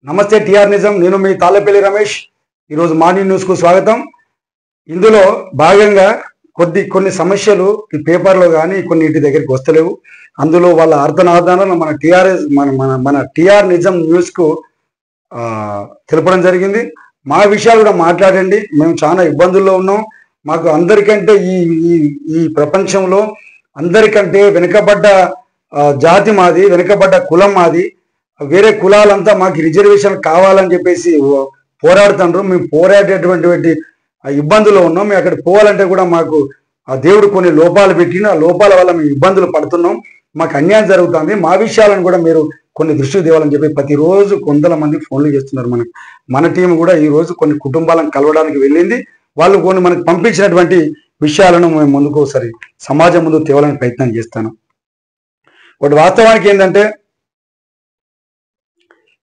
నమస్తే టిఆర్ నిజం. నేను మీ తాళ్ళపల్లి రమేష్. ఈరోజు మార్నింగ్ న్యూస్కు స్వాగతం. ఇందులో భాగంగా కొన్ని సమస్యలు ఈ పేపర్లో కానీ కొన్ని ఇంటి దగ్గరికి వస్తలేవు. అందులో వాళ్ళ అర్థనాదాలను మన టిఆర్ నిజం న్యూస్కు తెలపడం జరిగింది. మా విషయాలు కూడా మాట్లాడండి. మేము చాలా ఇబ్బందుల్లో ఉన్నాం. మాకు అందరికంటే ఈ ప్రపంచంలో అందరికంటే వెనుకబడ్డ జాతి మాది, వెనుకబడ్డ కులం మాది. వేరే కులాలంతా మాకు రిజర్వేషన్ కావాలని చెప్పేసి పోరాడుతుండ్రు. మేము పోరాడేటువంటి ఇబ్బందులు ఉన్నాం. మేము అక్కడ పోవాలంటే కూడా మాకు ఆ దేవుడు కొన్ని లోపాలు పెట్టిన ఆ లోపాల వల్ల మేము ఇబ్బందులు పడుతున్నాం. మాకు అన్యాయం జరుగుతుంది. మా విషయాలను కూడా మీరు కొన్ని దృష్టికి తేవాలని చెప్పి ప్రతిరోజు వందల మంది ఫోన్లు చేస్తున్నారు. మన టీం కూడా ఈ రోజు కొన్ని కుటుంబాలను కలవడానికి వెళ్ళింది. వాళ్ళు కొన్ని మనకు పంపించినటువంటి విషయాలను మేము ముందుకు ఒకసారి సమాజం ముందు తేవాలని ప్రయత్నం చేస్తాను. ఒకటి వాస్తవానికి ఏంటంటే,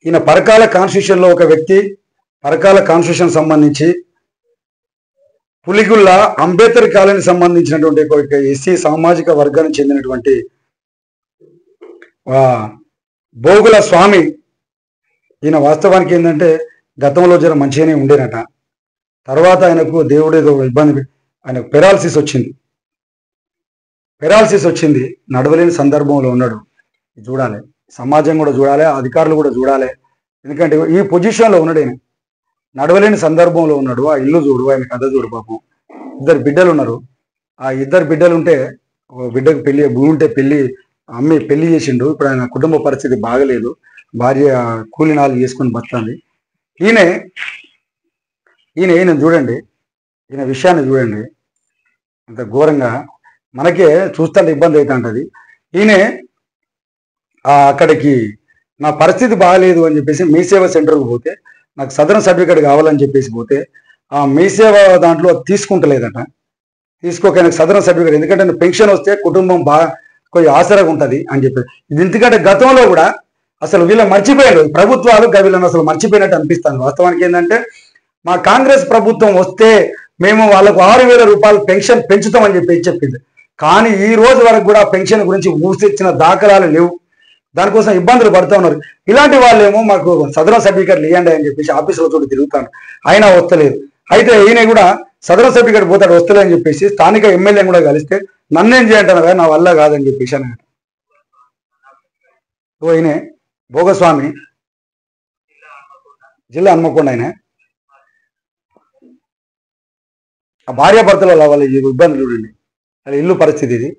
ఈయన పరకాల కాన్స్టిట్యూషన్లో ఒక వ్యక్తి పరకాల కాన్స్టిట్యూషన్ సంబంధించి పులిగుళ్ళ అంబేద్కర్ కాలనీ సంబంధించినటువంటి ఒక ఎస్సీ సామాజిక వర్గానికి చెందినటువంటి భోగుల స్వామి. ఈయన వాస్తవానికి ఏంటంటే గతంలో జర మంచిగానే ఉండేనట. తర్వాత ఆయనకు దేవుడు ఏదో ఇబ్బంది, ఆయనకు పెరాలసిస్ వచ్చింది. నడవలేని సందర్భంలో ఉన్నాడు. చూడాలి, సమాజం కూడా చూడాలి, అధికారులు కూడా చూడాలి. ఎందుకంటే ఈ పొజిషన్లో ఉన్నాడు. ఆయన నడవలేని సందర్భంలో ఉన్నాడు. ఆ ఇల్లు చూడు, ఆయన కథ చూడు. పాపం 2 బిడ్డలు ఉన్నారు. ఆ 2 బిడ్డలు ఉంటే ఒక బిడ్డకు భూమి ఉంటే అమ్మి పెళ్లి చేసిండు. ఇప్పుడు ఆయన కుటుంబ పరిస్థితి బాగలేదు. భార్య కూలినాలు చేసుకొని బతుంది. ఈయన చూడండి, ఈయన విషయాన్ని చూడండి. అంత ఘోరంగా మనకే చూస్తుంటే ఇబ్బంది అవుతా ఉంటుంది. ఈయన అక్కడికి నా పరిస్థితి బాగాలేదు అని చెప్పేసి మీ సేవ సెంటర్కి పోతే నాకు సదరన్ సర్టిఫికేట్ కావాలని చెప్పేసి పోతే ఆ మీ సేవ దాంట్లో తీసుకుంటలేదట. తీసుకోక నాకు సదరన్ సర్టిఫికేట్, ఎందుకంటే పెన్షన్ వస్తే కుటుంబం బాగా కొంచెం ఆసరాగా ఉంటుంది అని చెప్పి. ఇది ఎందుకంటే గతంలో కూడా అసలు వీళ్ళు మర్చిపోయారు, ప్రభుత్వాలు వీళ్ళని అసలు మర్చిపోయినట్టు అనిపిస్తుంది. వాస్తవానికి ఏంటంటే, మా కాంగ్రెస్ ప్రభుత్వం వస్తే మేము వాళ్ళకు 6,000 రూపాయలు పెన్షన్ పెంచుతామని చెప్పింది. కానీ ఈ రోజు వరకు కూడా పెన్షన్ గురించి ఊసిచ్చిన దాఖలాలు లేవు. దానికోసం ఇబ్బందులు పడుతూ ఉన్నారు. ఇలాంటి వాళ్ళేమో మాకు సదరన్ సర్టిఫికేట్లు ఇవ్వండి అని చెప్పేసి ఆఫీసులతో తిరుగుతాను, అయినా వస్తలేదు. అయితే ఈయన కూడా సదరన్ సర్టిఫికేట్ పోతాడు, వస్తలేదని చెప్పేసి స్థానిక ఎమ్మెల్యేని కూడా కలిస్తే నన్నేం చేయంటారు, నా వల్ల కాదని చెప్పేసి అన్నమాట. ఈయన భోగస్వామి, జిల్లా హన్మకొండ. ఆయన ఆ భార్యాభర్తల వాళ్ళ ఇబ్బందులు చూడండి, వాళ్ళ ఇల్లు పరిస్థితి ఇది.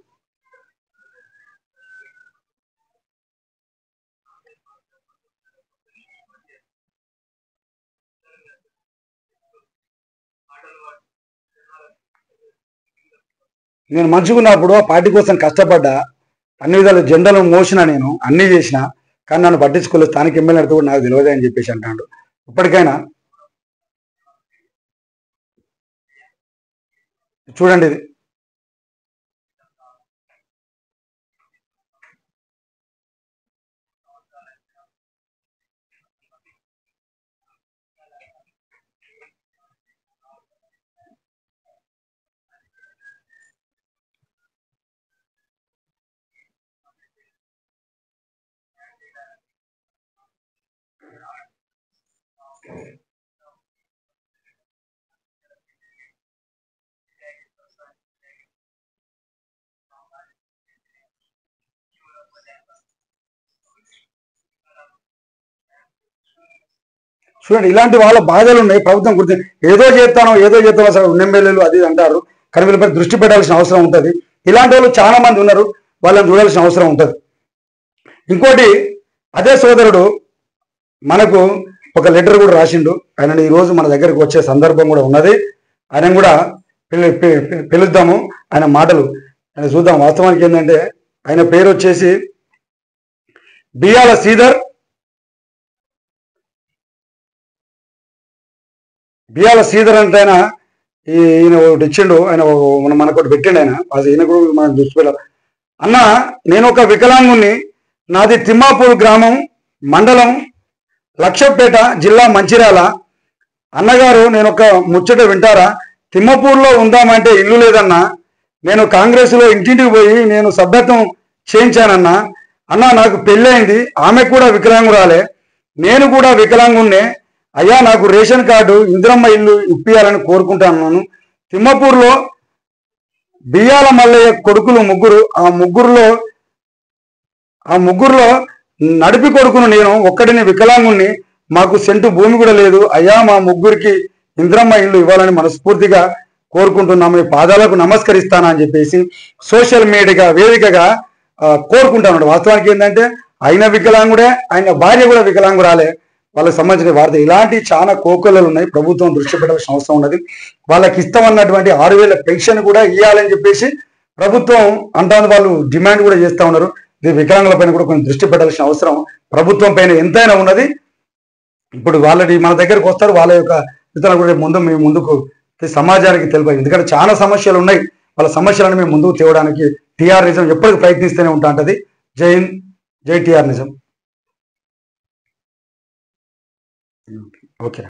నేను మంచుకున్నప్పుడు ఆ పార్టీ కోసం కష్టపడ్డా, అన్ని విధాలు జెండాలు మోసిన, నేను అన్నీ చేసిన, కానీ నన్ను పట్టించుకోలేదు. స్థానిక ఎమ్మెల్యేతో కూడా నాకు తెలియదు అని చెప్పేసి అంటాడు. ఇప్పటికైనా చూడండి, ఇది చూడండి. ఇలాంటి వాళ్ళ బాధలు ఉన్నాయి. ప్రభుత్వం గుర్తు ఏదో చేస్తానో అసలు ఎమ్మెల్యేలు అది అంటారు, కానీ వీళ్ళపై దృష్టి పెట్టాల్సిన అవసరం ఉంటుంది. ఇలాంటి వాళ్ళు చాలా మంది ఉన్నారు, వాళ్ళని చూడాల్సిన అవసరం ఉంటుంది. ఇంకోటి, అదే సోదరుడు మనకు ఒక లెటర్ కూడా రాసిండు. ఆయన ఈరోజు మన దగ్గరకు వచ్చే సందర్భం కూడా ఉన్నది. ఆయన కూడా పిలుద్దాము, ఆయన మాటలు ఆయన చూద్దాం. వాస్తవానికి ఏంటంటే, ఆయన పేరు వచ్చేసి బియ్యాల శ్రీధర్ అంటే ఈయన ఒకటి ఇచ్చిండు. ఆయన మనకొకటి పెట్టిండు. ఈయన కూడా మనం దృష్టి అన్న, నేను ఒక వికలాంగుని, నాది తిమ్మాపూర్ గ్రామం, మండలం లక్షపేట, జిల్లా మంచిర్యాల. అన్నగారు, నేను ఒక ముచ్చట వింటారా? తిమ్మపూర్లో ఉందామంటే ఇల్లు లేదన్నా. నేను కాంగ్రెస్లో ఇంటింటికి పోయి నేను సభ్యత్వం చేయించానన్నా. అన్న, నాకు పెళ్ళయింది, ఆమె కూడా వికలాంగురాలే. నేను కూడా వికలాంగుణ్ణే. అయ్యా నాకు రేషన్ కార్డు ఇందిరమ్మ ఇల్లు ఇప్పియాలని కోరుకుంటున్నాను. తిమ్మపూర్లో బియ్యాల మల్లయ్య కొడుకులు ముగ్గురు. ఆ ముగ్గురులో నడిపి కొడుకును నేను ఒక్కడిని వికలాంగుణ్ణి. మాకు సెంటు భూమి కూడా లేదు. అయ్యా మా ముగ్గురికి ఇందిరమ్మ ఇల్లు ఇవ్వాలని మనస్ఫూర్తిగా కోరుకుంటున్నాము. మీ పాదాలకు నమస్కరిస్తాను అని చెప్పేసి సోషల్ మీడియా వేదికగా కోరుకుంటాను. వాస్తవానికి ఏంటంటే ఆయన వికలాంగుడే, ఆయన భార్య కూడా వికలాంగురాలే. వాళ్ళకి సంబంధించిన వార్త ఇలాంటి చాలా కోకొల్లలు ఉన్నాయి. ప్రభుత్వం దృష్టి పెట్టాల్సిన అవసరం ఉన్నది. వాళ్ళకి ఇస్తామన్నటువంటి 6,000 పెన్షన్ కూడా ఇవ్వాలని చెప్పేసి ప్రభుత్వం అంటాను. వాళ్ళు డిమాండ్ కూడా చేస్తూ ఉన్నారు. ఇది వికలాంగుల పైన కూడా కొంచెం దృష్టి పెట్టాల్సిన అవసరం ప్రభుత్వం పైన ఎంతైనా ఉన్నది. ఇప్పుడు వాళ్ళని మన దగ్గరకు వస్తారు. వాళ్ళ యొక్క విధానం కూడా మేము ముందుకు సమాజానికి తెలిపాలి. ఎందుకంటే చాలా సమస్యలు ఉన్నాయి. వాళ్ళ సమస్యలను మేము ముందుకు తేవడానికి టీఆర్ నిజం ఎప్పటికీ ప్రయత్నిస్తూనే ఉంటుంటది. జై హింద్, జై టీఆర్ నిజం. ఓకే.